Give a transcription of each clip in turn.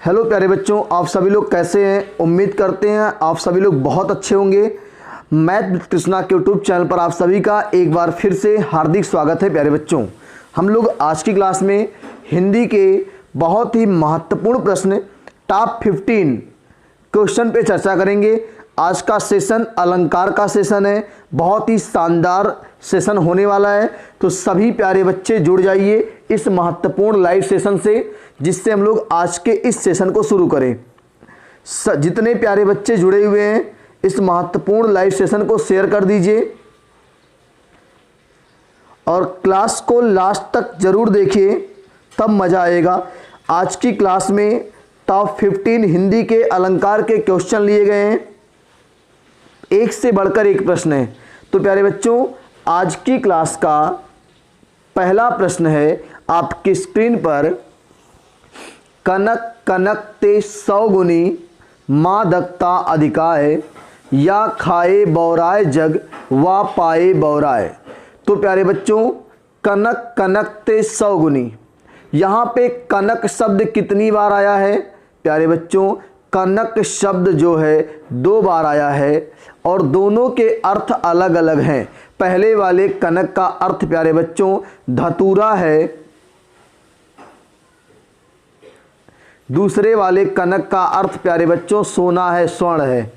Hello प्यारे बच्चों, आप सभी लोग कैसे हैं। उम्मीद करते हैं आप सभी लोग बहुत अच्छे होंगे। मैथ विद कृष्णा के यूट्यूब चैनल पर आप सभी का एक बार फिर से हार्दिक स्वागत है। प्यारे बच्चों, हम लोग आज की क्लास में हिंदी के बहुत ही महत्वपूर्ण प्रश्न टॉप 15 क्वेश्चन पे चर्चा करेंगे। आज का सेशन अलंकार का सेशन है, बहुत ही शानदार सेशन होने वाला है। तो सभी प्यारे बच्चे जुड़ जाइए इस महत्वपूर्ण लाइव सेशन से, जिससे हम लोग आज के इस सेशन को शुरू करें। जितने प्यारे बच्चे जुड़े हुए हैं इस महत्वपूर्ण लाइव सेशन को शेयर कर दीजिए और क्लास को लास्ट तक जरूर देखिए, तब मजा आएगा। आज की क्लास में टॉप 15 हिंदी के अलंकार के क्वेश्चन लिए गए हैं, एक से बढ़कर एक प्रश्न है। तो प्यारे बच्चों, आज की क्लास का पहला प्रश्न है आपकी स्क्रीन पर। कनक कनक ते 100 गुनी मादकता अधिकाय, या खाए बौराए जग वा पाए बौराए। तो प्यारे बच्चों, कनक कनक ते 100 गुनी, यहाँ पे कनक शब्द कितनी बार आया है? प्यारे बच्चों, कनक शब्द जो है 2 बार आया है और दोनों के अर्थ अलग अलग हैं। पहले वाले कनक का अर्थ प्यारे बच्चों धतूरा है, दूसरे वाले कनक का अर्थ प्यारे बच्चों सोना है, स्वर्ण है।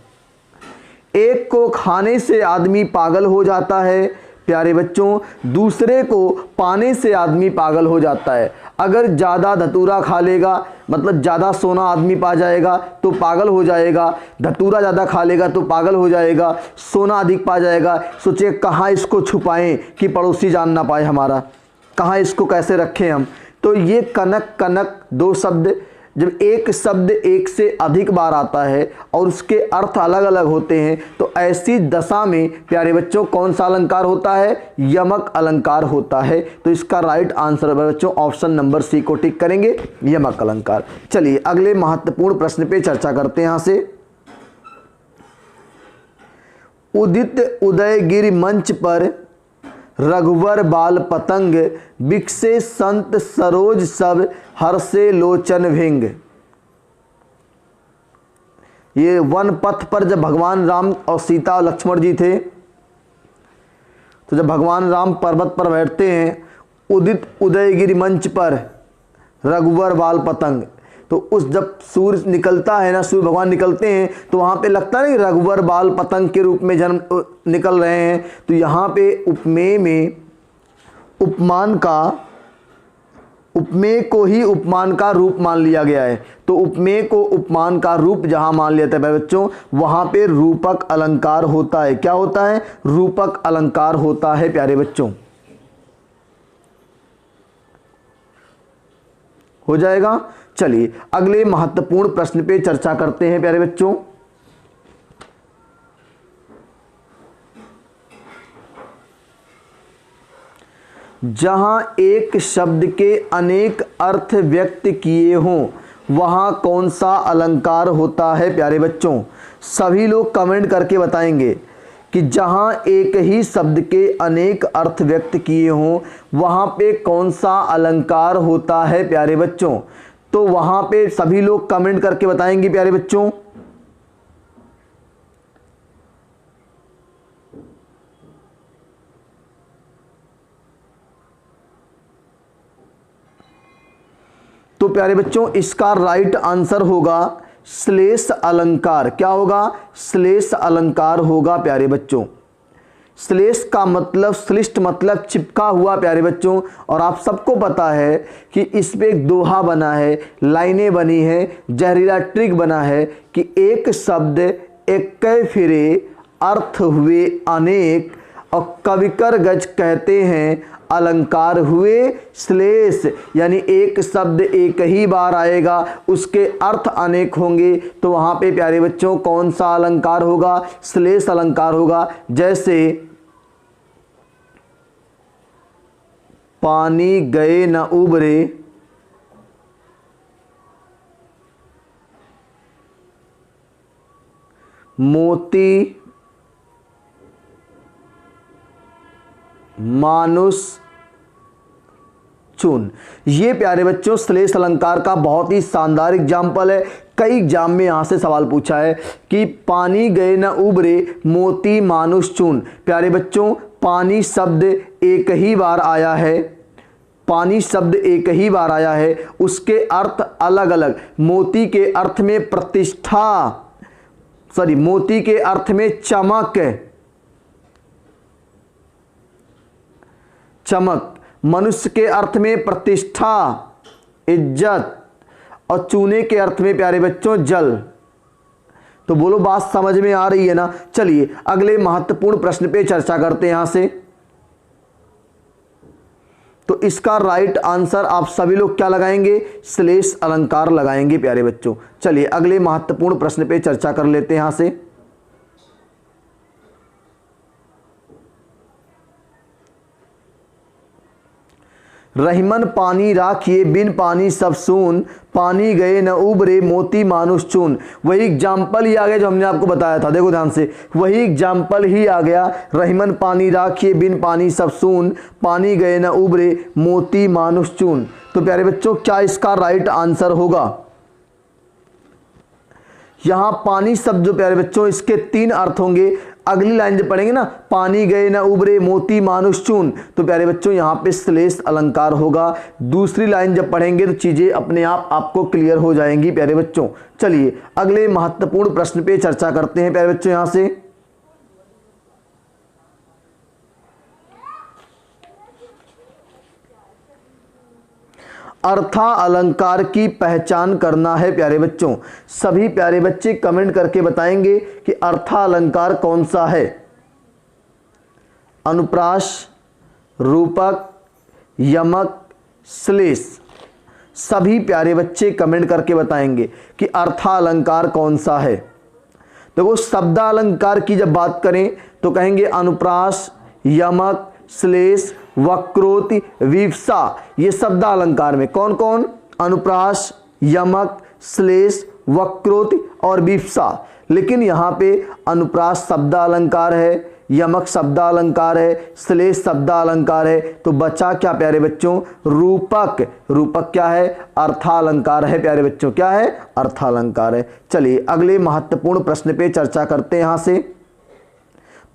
एक को खाने से आदमी पागल हो जाता है प्यारे बच्चों, दूसरे को पाने से आदमी पागल हो जाता है। अगर ज़्यादा धतूरा खा लेगा मतलब ज़्यादा सोना आदमी पा जाएगा तो पागल हो जाएगा, धतूरा ज़्यादा खा लेगा तो पागल हो जाएगा, सोना अधिक पा जाएगा। सोचिए कहाँ इसको छुपाएं कि पड़ोसी जान ना पाए हमारा, कहाँ इसको कैसे रखें हम। तो ये कनक कनक 2 शब्द, जब एक शब्द एक से अधिक बार आता है और उसके अर्थ अलग अलग होते हैं तो ऐसी दशा में प्यारे बच्चों कौन सा अलंकार होता है? यमक अलंकार होता है। तो इसका राइट आंसर बच्चों ऑप्शन नंबर सी को टिक करेंगे, यमक अलंकार। चलिए अगले महत्वपूर्ण प्रश्न पे चर्चा करते हैं। यहां से उदित उदयगिरि मंच पर रघुवर बाल पतंग, बिकसे संत सरोज सब हर्षे लोचन भिंग। ये वन पथ पर जब भगवान राम और सीता और लक्ष्मण जी थे, तो जब भगवान राम पर्वत पर बैठते हैं, उदित उदयगिरि मंच पर रघुवर बाल पतंग, तो उस जब सूर्य निकलता है ना, सूर्य भगवान निकलते हैं तो वहाँ पे लगता नहीं रघुवर बाल पतंग के रूप में जन्म निकल रहे हैं। तो यहाँ पे उपमेय में उपमेय को ही उपमान का रूप मान लिया गया है। तो उपमेय को उपमान का रूप जहाँ मान लिया था बच्चों, वहाँ पे रूपक अलंकार होता है। क्या होता है? रूपक अलंकार होता है प्यारे बच्चों। हो जाएगा। चलिए अगले महत्वपूर्ण प्रश्न पे चर्चा करते हैं प्यारे बच्चों। जहां एक शब्द के अनेक अर्थ व्यक्त किए हों वहां कौन सा अलंकार होता है प्यारे बच्चों? सभी लोग कमेंट करके बताएंगे कि जहां एक ही शब्द के अनेक अर्थ व्यक्त किए हों वहां पे कौन सा अलंकार होता है प्यारे बच्चों। तो वहां पे सभी लोग कमेंट करके बताएंगे प्यारे बच्चों। तो प्यारे बच्चों इसका राइट आंसर होगा श्लेष अलंकार। क्या होगा? श्लेष अलंकार होगा प्यारे बच्चों। श्लेष का मतलब श्लिष्ट मतलब चिपका हुआ प्यारे बच्चों। और आप सबको पता है कि इस पे एक दोहा बना है, लाइनें बनी है, जहरीला ट्रिक बना है कि एक शब्द एक फिरे अर्थ हुए अनेक, और कविकर गज कहते हैं अलंकार हुए श्लेष। यानी एक शब्द एक ही बार आएगा, उसके अर्थ अनेक होंगे। तो वहां पे प्यारे बच्चों कौन सा अलंकार होगा? श्लेष अलंकार होगा। जैसे पानी गए न उबरे, मोती मानुष चून। ये प्यारे बच्चों श्लेष अलंकार का बहुत ही शानदार एग्जाम्पल है। कई एग्जाम में यहाँ से सवाल पूछा है कि पानी गए न उबरे मोती मानुष चून। प्यारे बच्चों पानी शब्द एक ही बार आया है, पानी शब्द एक ही बार आया है, उसके अर्थ अलग अलग। मोती के अर्थ में प्रतिष्ठा, मोती के अर्थ में चमक, मनुष्य के अर्थ में प्रतिष्ठा, इज्जत, और चूने के अर्थ में प्यारे बच्चों जल। तो बोलो बात समझ में आ रही है ना। चलिए अगले महत्वपूर्ण प्रश्न पे चर्चा करते हैं यहां से। तो इसका राइट आंसर आप सभी लोग क्या लगाएंगे? श्लेष अलंकार लगाएंगे प्यारे बच्चों। चलिए अगले महत्वपूर्ण प्रश्न पे चर्चा कर लेते हैं यहां से। रहीमन पानी राखिए बिन पानी सब सून, पानी गए न उबरे मोती मानुष चून। वही एग्जाम्पल ही आ गया जो हमने आपको बताया था, देखो ध्यान से, वही एग्जाम्पल ही आ गया। रहीमन पानी राखिए बिन पानी सब सून, पानी गए न उबरे मोती मानुष चून। तो प्यारे बच्चों क्या इसका राइट आंसर होगा? यहां पानी शब्द जो प्यारे बच्चों इसके 3 अर्थ होंगे। अगली लाइन जब पढ़ेंगे ना, पानी गए न उबरे मोती मानुष चून, तो प्यारे बच्चों यहां पे श्लेष अलंकार होगा। दूसरी लाइन जब पढ़ेंगे तो चीजें अपने आप आपको क्लियर हो जाएंगी प्यारे बच्चों। चलिए अगले महत्वपूर्ण प्रश्न पे चर्चा करते हैं प्यारे बच्चों। यहां से अर्था अलंकार की पहचान करना है प्यारे बच्चों। सभी प्यारे बच्चे कमेंट करके बताएंगे कि अर्था अलंकार कौन सा है। अनुप्रास, रूपक, यमक, श्लेष। सभी प्यारे बच्चे कमेंट करके बताएंगे कि अर्था अलंकार कौन सा है। देखो शब्दालंकार की जब बात करें तो कहेंगे अनुप्रास, यमक, श्लेष, वक्रोति, विवसा। ये शब्दालंकार में कौन कौन? अनुप्रास, यमक, श्लेष, वक्रोति और विवसा। लेकिन यहाँ पे अनुप्रास शब्दालंकार है, यमक शब्दालंकार है, श्लेष शब्दालंकार है, तो बचा क्या प्यारे बच्चों? रूपक। रूपक क्या है? अर्थालंकार है प्यारे बच्चों। क्या है? अर्थालंकार है। चलिए अगले महत्वपूर्ण प्रश्न पे चर्चा करते हैं यहां से।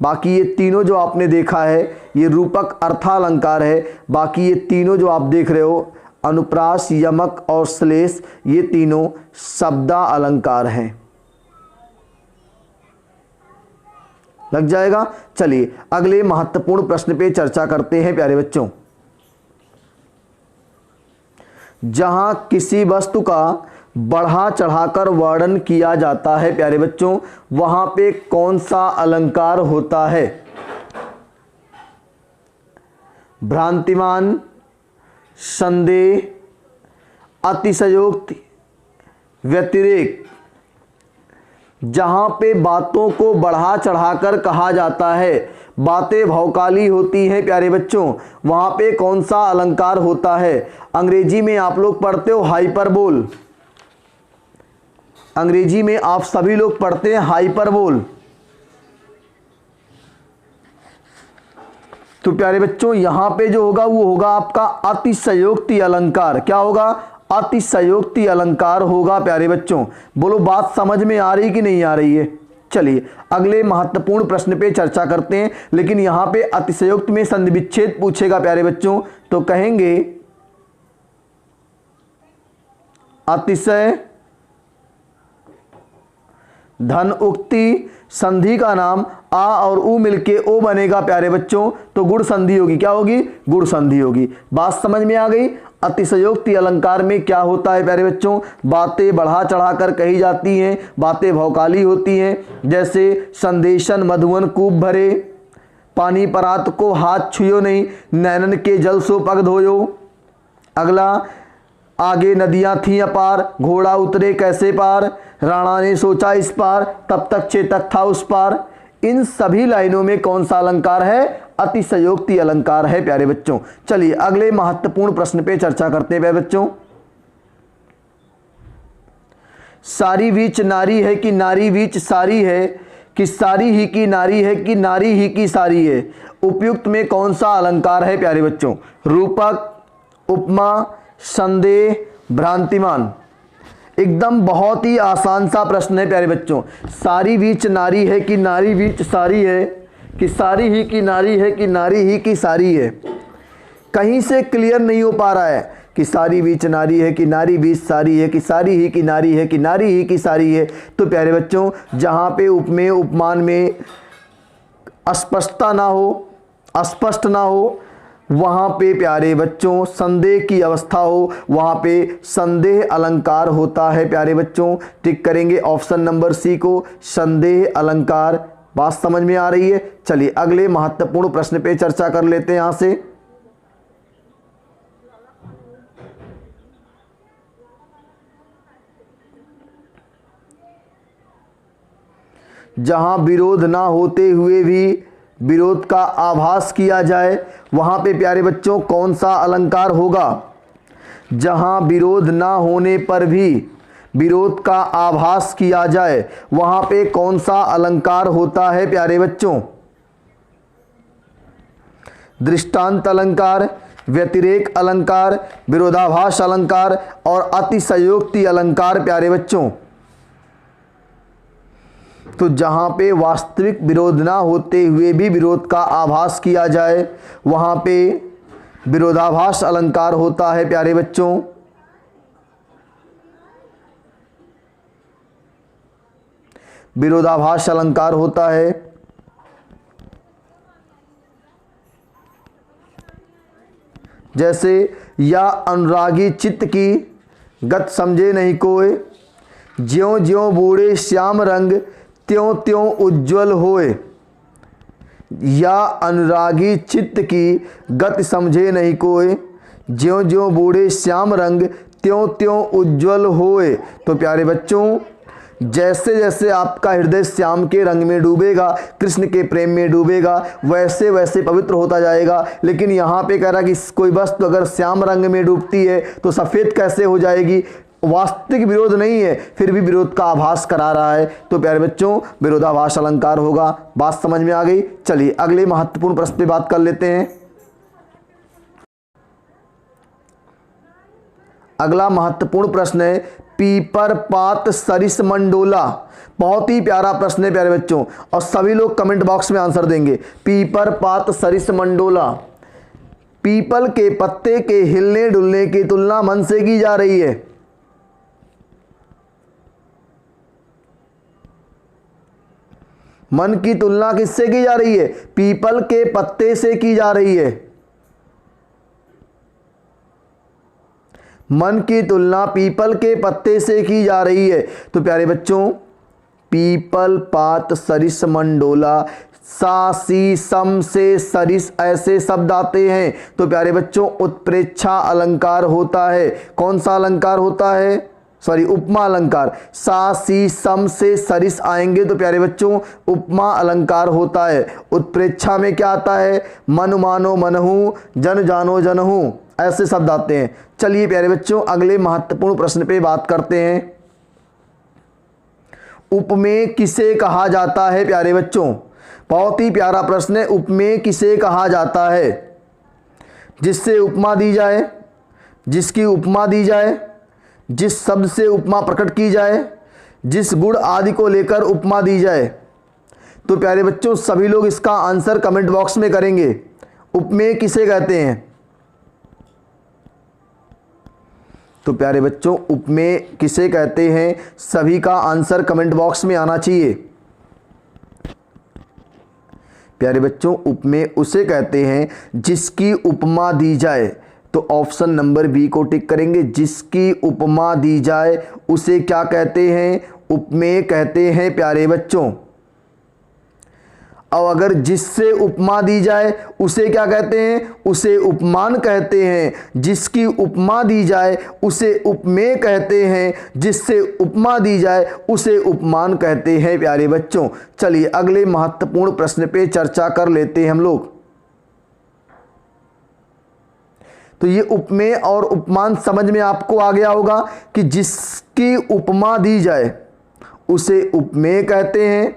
बाकी ये तीनों जो आपने देखा है ये रूपक अर्थालंकार है। बाकी ये तीनों जो आप देख रहे हो अनुप्रास, यमक और श्लेष, ये तीनों शब्दा अलंकार हैं। लग जाएगा। चलिए अगले महत्वपूर्ण प्रश्न पे चर्चा करते हैं प्यारे बच्चों। जहां किसी वस्तु का बढ़ा चढ़ाकर वर्णन किया जाता है प्यारे बच्चों, वहां पे कौन सा अलंकार होता है? भ्रांतिमान, संदेह, अतिशयोक्ति, व्यतिरेक। जहां पे बातों को बढ़ा चढ़ाकर कहा जाता है, बातें भौकाली होती हैं प्यारे बच्चों, वहां पे कौन सा अलंकार होता है? अंग्रेजी में आप लोग पढ़ते हो हाइपरबोल। अंग्रेजी में आप सभी लोग पढ़ते हैं हाइपरबोल। तो प्यारे बच्चों यहां पे जो होगा वो होगा आपका अतिशयोक्ति अलंकार। क्या होगा? अतिशयोक्ति अलंकार होगा प्यारे बच्चों। बोलो बात समझ में आ रही कि नहीं आ रही है? चलिए अगले महत्वपूर्ण प्रश्न पे चर्चा करते हैं। लेकिन यहां पे अतिशयोक्ति में संधि विच्छेद पूछेगा प्यारे बच्चों, तो कहेंगे अतिशय धन उक्ति, संधि का नाम आ और उ मिलके ओ बनेगा प्यारे बच्चों, तो गुण संधि होगी। क्या होगी? गुण संधि होगी। बात समझ में आ गई। अतिशयोक्ति अलंकार में क्या होता है प्यारे बच्चों? बातें बढ़ा चढ़ाकर कही जाती हैं, बातें भौकाली होती हैं। जैसे संदेशन मधुवन कूप भरे, पानी परात को हाथ छुयो नहीं, नैनन के जल सो पग धोयो। अगला, आगे नदियां थी अपार, घोड़ा उतरे कैसे पार, राणा ने सोचा इस पार, तब तक चेतक था उस पार। इन सभी लाइनों में कौन सा अलंकार है? अतिशयोक्ति अलंकार है प्यारे बच्चों। चलिए अगले महत्वपूर्ण प्रश्न पे चर्चा करते हैं प्यारे बच्चों। सारी बीच नारी है कि नारी बीच सारी है, कि सारी ही की नारी है कि नारी ही की सारी है। उपयुक्त में कौन सा अलंकार है प्यारे बच्चों? रूपक, उपमा, संदेह, भ्रांतिमान। एकदम बहुत ही आसान सा प्रश्न है प्यारे बच्चों। सारी बीच नारी है कि नारी बीच सारी है, कि सारी ही की नारी है, कि नारी ही की सारी है। कहीं से क्लियर नहीं हो पा रहा है कि सारी बीच नारी है, कि नारी बीच सारी है, कि सारी ही की नारी है, कि नारी ही की सारी है। तो प्यारे बच्चों, जहाँ पे उपमेय उपमान में अस्पष्टता ना हो, अस्पष्ट ना हो, वहाँ पे प्यारे बच्चों संदेह की अवस्था हो, वहाँ पे संदेह अलंकार होता है प्यारे बच्चों। टिक करेंगे ऑप्शन नंबर सी को, संदेह अलंकार। बात समझ में आ रही है? चलिए अगले महत्वपूर्ण प्रश्न पे चर्चा कर लेते हैं। यहां से जहां विरोध ना होते हुए भी विरोध का आभास किया जाए, वहां पे प्यारे बच्चों कौन सा अलंकार होगा? जहां विरोध ना होने पर भी विरोध का आभास किया जाए, वहां पे कौन सा अलंकार होता है प्यारे बच्चों? दृष्टांत अलंकार, व्यतिरेक अलंकार, विरोधाभास अलंकार और अतिशयोक्ति अलंकार प्यारे बच्चों। तो जहां पे वास्तविक विरोध ना होते हुए भी विरोध का आभास किया जाए, वहां पे विरोधाभास अलंकार होता है प्यारे बच्चों। विरोधाभास अलंकार होता है। जैसे या अनुरागी चित्त की गत समझे नहीं कोय, ज्यों ज्यों बूढ़े श्याम रंग त्यों त्यों उज्ज्वल होए। या अनुरागी चित्त की गत समझे नहीं कोय, ज्यों ज्यों बूढ़े श्याम रंग त्यों त्यों उज्ज्वल होए। तो प्यारे बच्चों, जैसे जैसे आपका हृदय श्याम के रंग में डूबेगा, कृष्ण के प्रेम में डूबेगा, वैसे वैसे पवित्र होता जाएगा। लेकिन यहाँ पे कह रहा कि कोई वस्तु अगर श्याम रंग में डूबती है तो सफ़ेद कैसे हो जाएगी? वास्तविक विरोध नहीं है, फिर भी विरोध का आभास करा रहा है। तो प्यारे बच्चों, विरोधाभास अलंकार होगा। बात समझ में आ गई? चलिए अगले महत्वपूर्ण प्रश्न पे बात कर लेते हैं। अगला महत्वपूर्ण प्रश्न है पीपर पात सरिस मंडोला। बहुत ही प्यारा प्रश्न है प्यारे बच्चों, और सभी लोग कमेंट बॉक्स में आंसर देंगे। पीपर पात सरिस मंडोला। पीपल के पत्ते के हिलने डुलने की तुलना मन से की जा रही है। मन की तुलना किससे की जा रही है? पीपल के पत्ते से की जा रही है। मन की तुलना पीपल के पत्ते से की जा रही है। तो प्यारे बच्चों, पीपल पात सरिस मंडोला, सा सी सम से सरिस ऐसे शब्द आते हैं। तो प्यारे बच्चों, उत्प्रेक्षा अलंकार होता है। कौन सा अलंकार होता है? सॉरी, उपमा अलंकार। सा सी सम से सरिस आएंगे तो प्यारे बच्चों उपमा अलंकार होता है। उत्प्रेक्षा में क्या आता है? मन मानो मनहु, जन जानो जनहु, ऐसे शब्द आते हैं। चलिए प्यारे बच्चों, अगले महत्वपूर्ण प्रश्न पे बात करते हैं। उपमेय किसे कहा जाता है प्यारे बच्चों? बहुत ही प्यारा प्रश्न है। उपमेय किसे कहा जाता है? जिससे उपमा दी जाए, जिसकी उपमा दी जाए, जिस शब्द से उपमा प्रकट की जाए, जिस गुण आदि को लेकर उपमा दी जाए। तो प्यारे बच्चों, सभी लोग इसका आंसर कमेंट बॉक्स में करेंगे। उपमेय किसे कहते हैं? तो प्यारे बच्चों, उपमेय किसे कहते हैं? सभी का आंसर कमेंट बॉक्स में आना चाहिए। प्यारे बच्चों, उपमेय उसे कहते हैं जिसकी उपमा दी जाए। तो ऑप्शन नंबर बी को टिक करेंगे। जिसकी उपमा दी जाए उसे क्या कहते हैं? उपमेय कहते हैं प्यारे बच्चों। और अगर जिससे उपमा दी जाए उसे क्या कहते हैं? उसे उपमान कहते हैं। जिसकी उपमा दी जाए उसे उपमेय कहते हैं। जिससे उपमा दी जाए उसे उपमान कहते हैं प्यारे बच्चों। चलिए अगले महत्वपूर्ण प्रश्न पे चर्चा कर लेते हैं हम लोग। तो ये उपमेय और उपमान समझ में आपको आ गया होगा कि जिसकी उपमा दी जाए उसे उपमेय कहते हैं,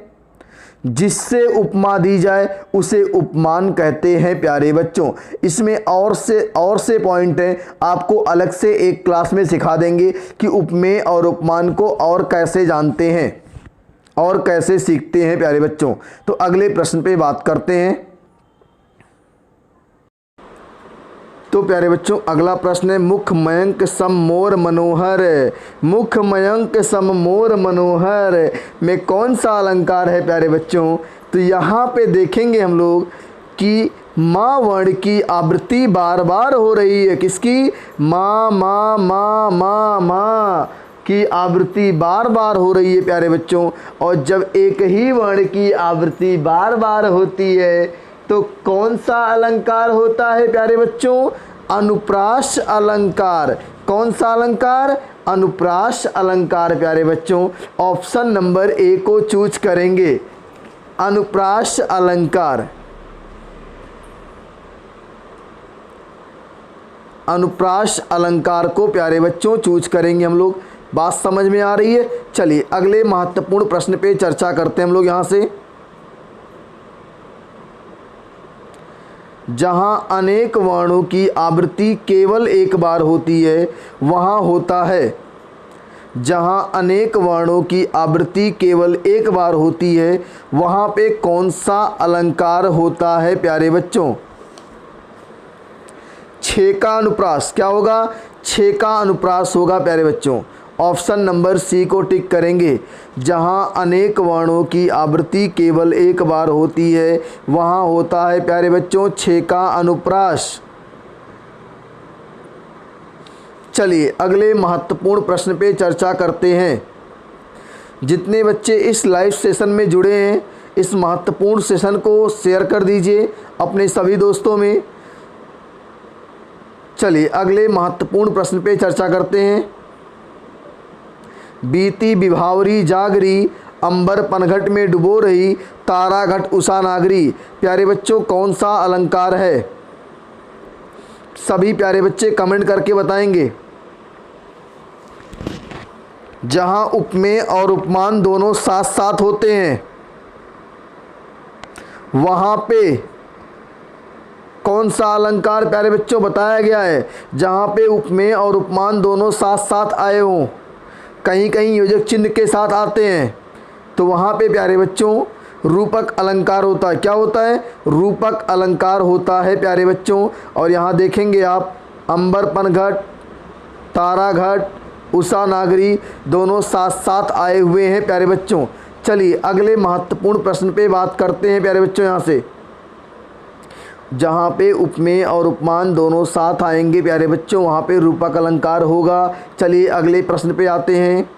जिससे उपमा दी जाए उसे उपमान कहते हैं प्यारे बच्चों। इसमें और से पॉइंट हैं, आपको अलग से एक क्लास में सिखा देंगे कि उपमेय और उपमान को और कैसे जानते हैं और कैसे सीखते हैं प्यारे बच्चों। तो अगले प्रश्न पे बात करते हैं। तो प्यारे बच्चों अगला प्रश्न है, मुख मयंक सम मोर मनोहर। मुख मयंक सम मोर मनोहर में कौन सा अलंकार है प्यारे बच्चों? तो यहाँ पे देखेंगे हम लोग कि माँ वर्ण की आवृत्ति बार बार हो रही है। किसकी? माँ माँ माँ माँ माँ की आवृत्ति बार बार हो रही है प्यारे बच्चों। और जब एक ही वर्ण की आवृत्ति बार बार होती है तो कौन सा अलंकार होता है प्यारे बच्चों? अनुप्रास अलंकार। कौन सा अलंकार? अनुप्रास अलंकार प्यारे बच्चों। ऑप्शन नंबर ए को चूज करेंगे, अनुप्रास अलंकार। अनुप्रास अलंकार को प्यारे बच्चों चूज करेंगे हम लोग। बात समझ में आ रही है? चलिए अगले महत्वपूर्ण प्रश्न पे चर्चा करते हैं हम लोग। यहाँ से, जहाँ अनेक वर्णों की आवृत्ति केवल एक बार होती है वहाँ होता है। जहाँ अनेक वर्णों की आवृत्ति केवल एक बार होती है वहाँ पे कौन सा अलंकार होता है प्यारे बच्चों? छः का अनुप्रास। क्या होगा? छः का अनुप्रास होगा प्यारे बच्चों। ऑप्शन नंबर सी को टिक करेंगे। जहाँ अनेक वर्णों की आवृत्ति केवल एक बार होती है वहाँ होता है प्यारे बच्चों छः का अनुप्रास। चलिए अगले महत्वपूर्ण प्रश्न पे चर्चा करते हैं। जितने बच्चे इस लाइव सेशन में जुड़े हैं इस महत्वपूर्ण सेशन को शेयर कर दीजिए अपने सभी दोस्तों में। चलिए अगले महत्वपूर्ण प्रश्न पे चर्चा करते हैं। बीती विभावरी जागरी, अंबर पनघट में डुबो रही, तारा घट उषा नागरी। प्यारे बच्चों कौन सा अलंकार है? सभी प्यारे बच्चे कमेंट करके बताएंगे। जहां उपमेय और उपमान दोनों साथ साथ होते हैं वहां पे कौन सा अलंकार प्यारे बच्चों बताया गया है? जहां पे उपमेय और उपमान दोनों साथ साथ आए हों, कहीं कहीं योजक चिन्ह के साथ आते हैं, तो वहाँ पे प्यारे बच्चों रूपक अलंकार होता है। क्या होता है? रूपक अलंकार होता है प्यारे बच्चों। और यहाँ देखेंगे आप अंबर पनघट, तारा घट, उषा नागरी दोनों साथ साथ आए हुए हैं प्यारे बच्चों। चलिए अगले महत्वपूर्ण प्रश्न पे बात करते हैं प्यारे बच्चों। यहाँ से, जहाँ पे उपमेय और उपमान दोनों साथ आएंगे प्यारे बच्चों वहाँ पे रूपक अलंकार होगा। चलिए अगले प्रश्न पे आते हैं।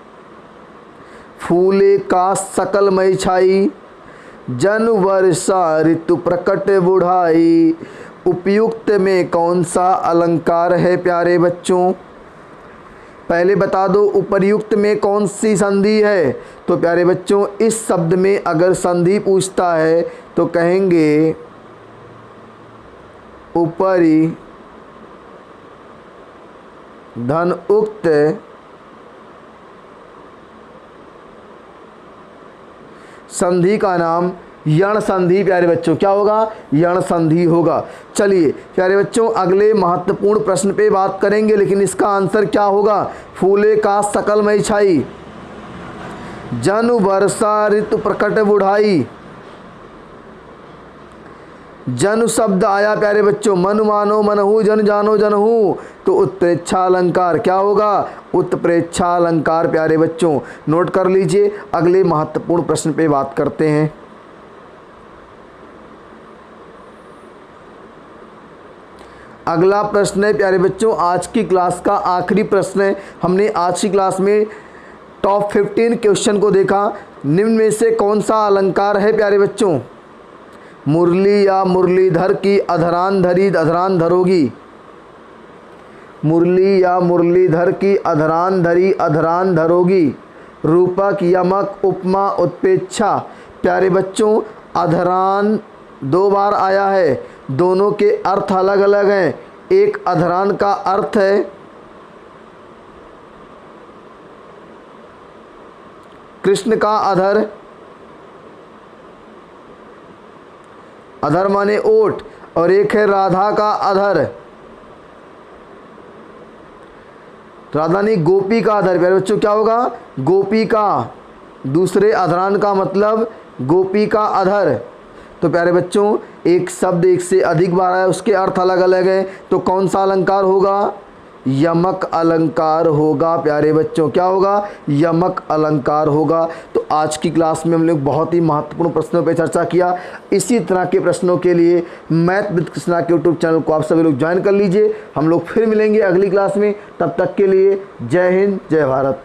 फूले का सकल मई छाई, जन वर्षा ऋतु प्रकट बुढ़ाई। उपयुक्त में कौन सा अलंकार है प्यारे बच्चों? पहले बता दो उपर्युक्त में कौन सी संधि है? तो प्यारे बच्चों इस शब्द में अगर संधि पूछता है तो कहेंगे उपरि धन उक्त संधि का नाम यण संधि प्यारे बच्चों क्या होगा? यण संधि होगा। चलिए प्यारे बच्चों अगले महत्वपूर्ण प्रश्न पे बात करेंगे, लेकिन इसका आंसर क्या होगा? फूले का सकल मई छाई, जन वर्षा ऋतु प्रकट बुढ़ाई। जन शब्द आया प्यारे बच्चों, मन मानो मनहु, जन जानो जनहु, तो उत्प्रेक्षा अलंकार क्या होगा? उत्प्रेक्षा अलंकार प्यारे बच्चों नोट कर लीजिए। अगले महत्वपूर्ण प्रश्न पे बात करते हैं। अगला प्रश्न है प्यारे बच्चों आज की क्लास का आखिरी प्रश्न है। हमने आज की क्लास में टॉप 15 क्वेश्चन को देखा। निम्न में से कौन सा अलंकार है प्यारे बच्चों? मुरली या मुरलीधर की अधरान धरी अधरान धरोगी। मुरली या मुरलीधर की अधरान धरी अधरान धरोगी। रूपक, यमक, उपमा, उत्प्रेक्षा। प्यारे बच्चों अधरान 2 बार आया है, दोनों के अर्थ अलग अलग हैं। एक अधरान का अर्थ है कृष्ण का अधर, अधर माने ओठ, और एक है राधा का अधर, राधा नहीं गोपी का अधर। प्यारे बच्चों क्या होगा? गोपी का, दूसरे अधरान का मतलब गोपी का अधर। तो प्यारे बच्चों एक शब्द एक से अधिक बार आया, उसके अर्थ अलग अलग हैं, तो कौन सा अलंकार होगा? यमक अलंकार होगा। प्यारे बच्चों क्या होगा? यमक अलंकार होगा। तो आज की क्लास में हम लोग बहुत ही महत्वपूर्ण प्रश्नों पर चर्चा किया। इसी तरह के प्रश्नों के लिए मैथ विद कृष्णा के यूट्यूब चैनल को आप सभी लोग ज्वाइन कर लीजिए। हम लोग फिर मिलेंगे अगली क्लास में, तब तक के लिए जय हिंद, जय भारत।